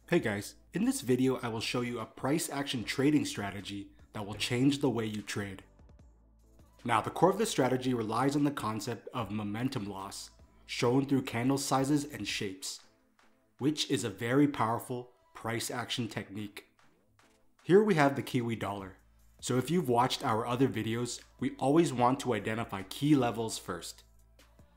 Hey guys, in this video I will show you a price action trading strategy that will change the way you trade. Now the core of this strategy relies on the concept of momentum loss, shown through candle sizes and shapes, which is a very powerful price action technique. Here we have the Kiwi dollar. So if you've watched our other videos, we always want to identify key levels first.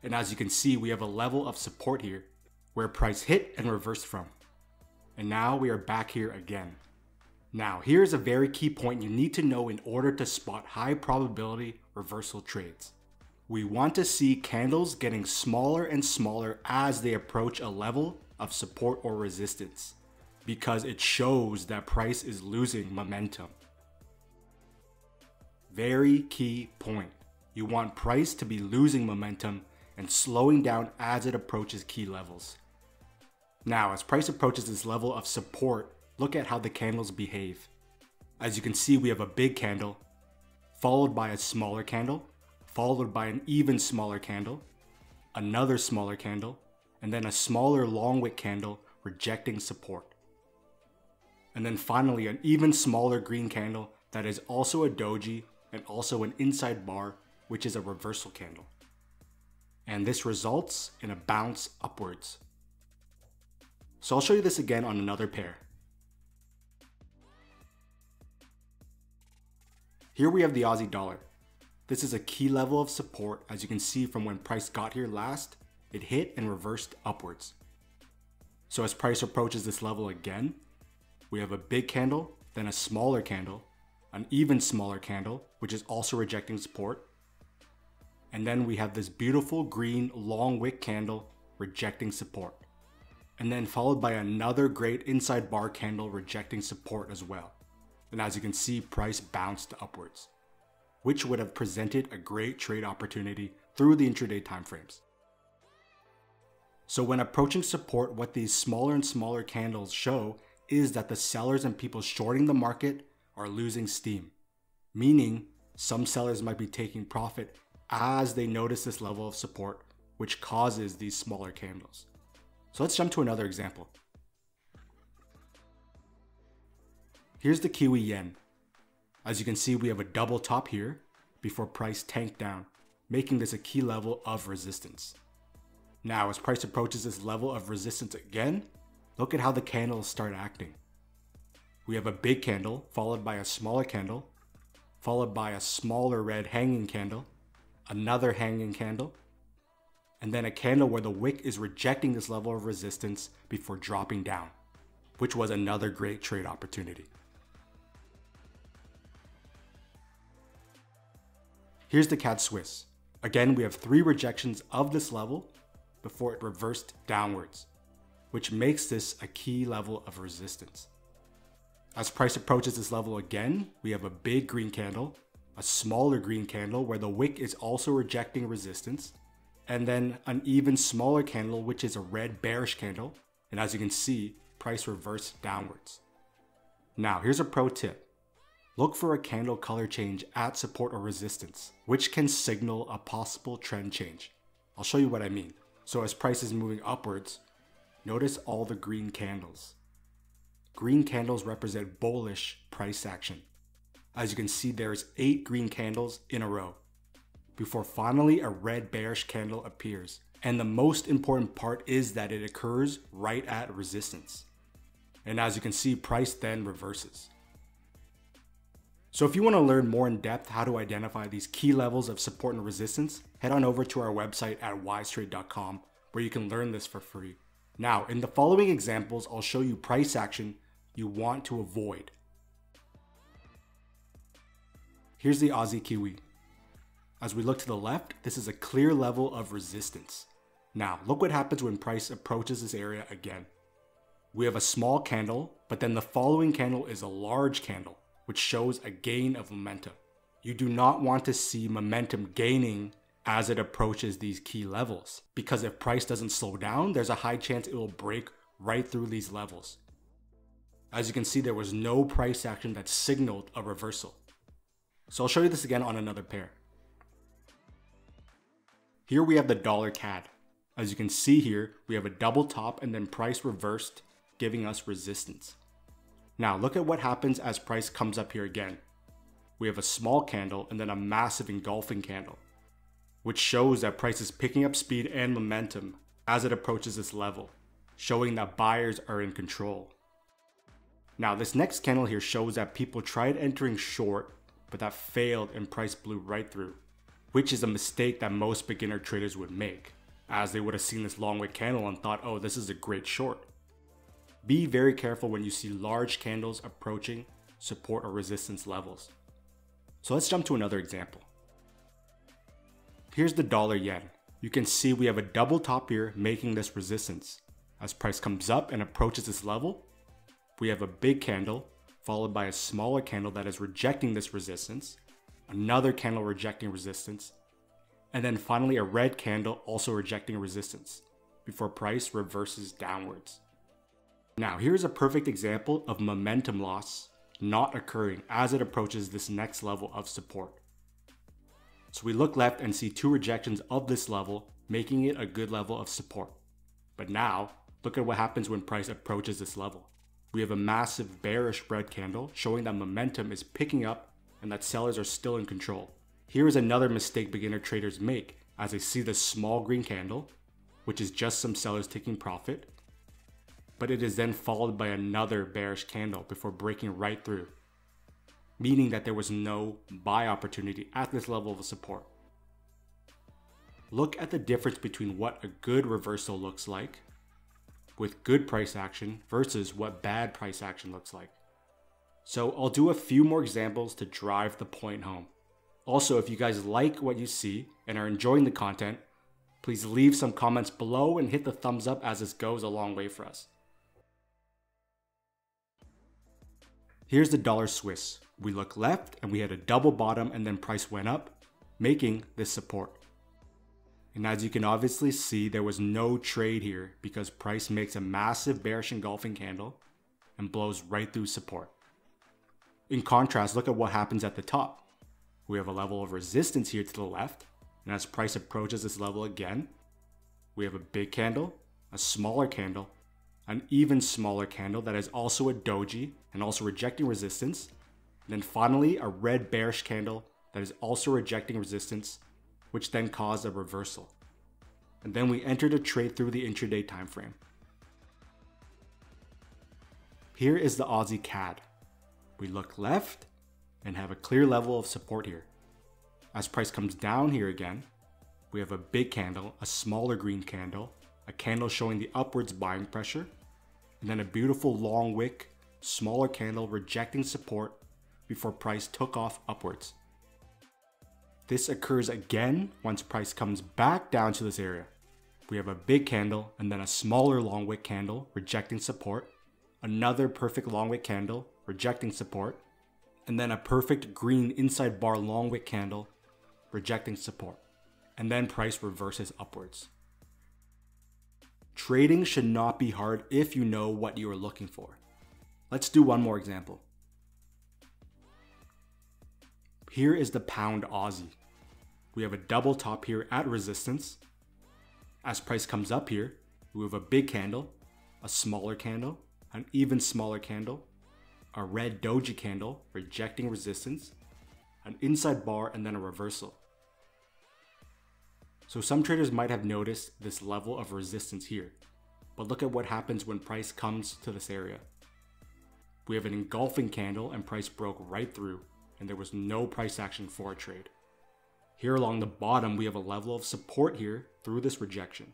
And as you can see, we have a level of support here, where price hit and reversed from. And now we are back here again. Now here's a very key point you need to know in order to spot high probability reversal trades. We want to see candles getting smaller and smaller as they approach a level of support or resistance, because it shows that price is losing momentum. Very key point. You want price to be losing momentum and slowing down as it approaches key levels. Now, as price approaches this level of support, look at how the candles behave. As you can see, we have a big candle, followed by a smaller candle, followed by an even smaller candle, another smaller candle, and then a smaller long wick candle rejecting support. And then finally, an even smaller green candle that is also a doji and also an inside bar, which is a reversal candle. And this results in a bounce upwards. So I'll show you this again on another pair. Here we have the Aussie dollar. This is a key level of support. As you can see from when price got here last, it hit and reversed upwards. So as price approaches this level again, we have a big candle, then a smaller candle, an even smaller candle, which is also rejecting support. And then we have this beautiful green long wick candle rejecting support. And then followed by another great inside bar candle rejecting support as well. And as you can see, price bounced upwards, which would have presented a great trade opportunity through the intraday timeframes. So when approaching support, what these smaller and smaller candles show is that the sellers and people shorting the market are losing steam, meaning some sellers might be taking profit as they notice this level of support, which causes these smaller candles. So let's jump to another example. Here's the Kiwi yen. As you can see, we have a double top here before price tanked down, making this a key level of resistance. Now, as price approaches this level of resistance again, look at how the candles start acting. We have a big candle followed by a smaller candle, followed by a smaller red hanging candle, another hanging candle, and then a candle where the wick is rejecting this level of resistance before dropping down, which was another great trade opportunity. Here's the CAD Swiss. Again, we have 3 rejections of this level before it reversed downwards, which makes this a key level of resistance. As price approaches this level again, we have a big green candle, a smaller green candle where the wick is also rejecting resistance, and then an even smaller candle, which is a red bearish candle. And as you can see, price reversed downwards. Now, here's a pro tip. Look for a candle color change at support or resistance, which can signal a possible trend change. I'll show you what I mean. So as price is moving upwards, notice all the green candles. Green candles represent bullish price action. As you can see, there's 8 green candles in a row, before finally a red bearish candle appears. And the most important part is that it occurs right at resistance. And as you can see, price then reverses. So if you want to learn more in depth how to identify these key levels of support and resistance, head on over to our website at wisetrade.com, where you can learn this for free. Now, in the following examples, I'll show you price action you want to avoid. Here's the Aussie Kiwi. As we look to the left, this is a clear level of resistance. Now, look what happens when price approaches this area again. We have a small candle, but then the following candle is a large candle, which shows a gain of momentum. You do not want to see momentum gaining as it approaches these key levels, because if price doesn't slow down, there's a high chance it will break right through these levels. As you can see, there was no price action that signaled a reversal. So I'll show you this again on another pair. Here we have the dollar CAD. As you can see here, we have a double top and then price reversed giving us resistance. Now look at what happens as price comes up here again. We have a small candle and then a massive engulfing candle, which shows that price is picking up speed and momentum as it approaches this level, showing that buyers are in control. Now this next candle here shows that people tried entering short, but that failed and price blew right through, which is a mistake that most beginner traders would make, as they would have seen this long wick candle and thought, oh, this is a great short. Be very careful when you see large candles approaching support or resistance levels. So let's jump to another example. Here's the dollar yen. You can see we have a double top here making this resistance. As price comes up and approaches this level, we have a big candle followed by a smaller candle that is rejecting this resistance, another candle rejecting resistance, and then finally a red candle also rejecting resistance before price reverses downwards. Now here's a perfect example of momentum loss not occurring as it approaches this next level of support. So we look left and see two rejections of this level, making it a good level of support. But now, look at what happens when price approaches this level. We have a massive bearish red candle showing that momentum is picking up and that sellers are still in control. Here is another mistake beginner traders make as they see the small green candle, which is just some sellers taking profit, but it is then followed by another bearish candle before breaking right through, meaning that there was no buy opportunity at this level of support. Look at the difference between what a good reversal looks like with good price action versus what bad price action looks like. So I'll do a few more examples to drive the point home. Also, if you guys like what you see and are enjoying the content, please leave some comments below and hit the thumbs up as this goes a long way for us. Here's the dollar Swiss. We look left and we had a double bottom and then price went up, making this support. And as you can obviously see, there was no trade here because price makes a massive bearish engulfing candle and blows right through support. In contrast, look at what happens at the top. We have a level of resistance here to the left, and as price approaches this level again, we have a big candle, a smaller candle, an even smaller candle that is also a doji and also rejecting resistance, and then finally a red bearish candle that is also rejecting resistance, which then caused a reversal. And then we entered a trade through the intraday time frame. Here is the Aussie CAD. We look left and have a clear level of support here. As price comes down here again, we have a big candle, a smaller green candle, a candle showing the upwards buying pressure, and then a beautiful long wick, smaller candle rejecting support before price took off upwards. This occurs again once price comes back down to this area. We have a big candle and then a smaller long wick candle rejecting support, another perfect long wick candle rejecting support, and then a perfect green inside bar long wick candle rejecting support. And then price reverses upwards. Trading should not be hard if you know what you are looking for. Let's do one more example. Here is the pound Aussie. We have a double top here at resistance. As price comes up here, we have a big candle, a smaller candle, an even smaller candle, a red doji candle rejecting resistance, an inside bar, and then a reversal. So some traders might have noticed this level of resistance here, but look at what happens when price comes to this area. We have an engulfing candle and price broke right through, and there was no price action for a trade. Here along the bottom, we have a level of support here through this rejection.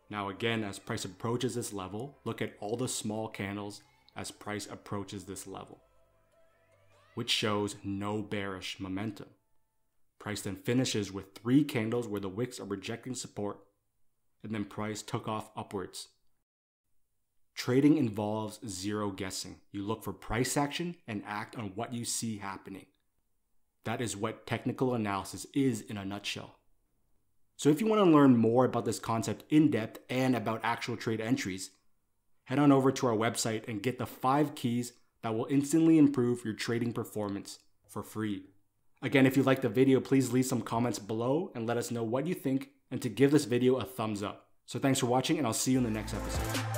Now again, as price approaches this level, look at all the small candles as price approaches this level, which shows no bearish momentum. Price then finishes with 3 candles where the wicks are rejecting support, and then price took off upwards. Trading involves zero guessing. You look for price action and act on what you see happening. That is what technical analysis is in a nutshell. So if you want to learn more about this concept in depth and about actual trade entries, head on over to our website and get the 5 keys that will instantly improve your trading performance for free. Again, if you liked the video, please leave some comments below and let us know what you think, and to give this video a thumbs up. So thanks for watching, and I'll see you in the next episode.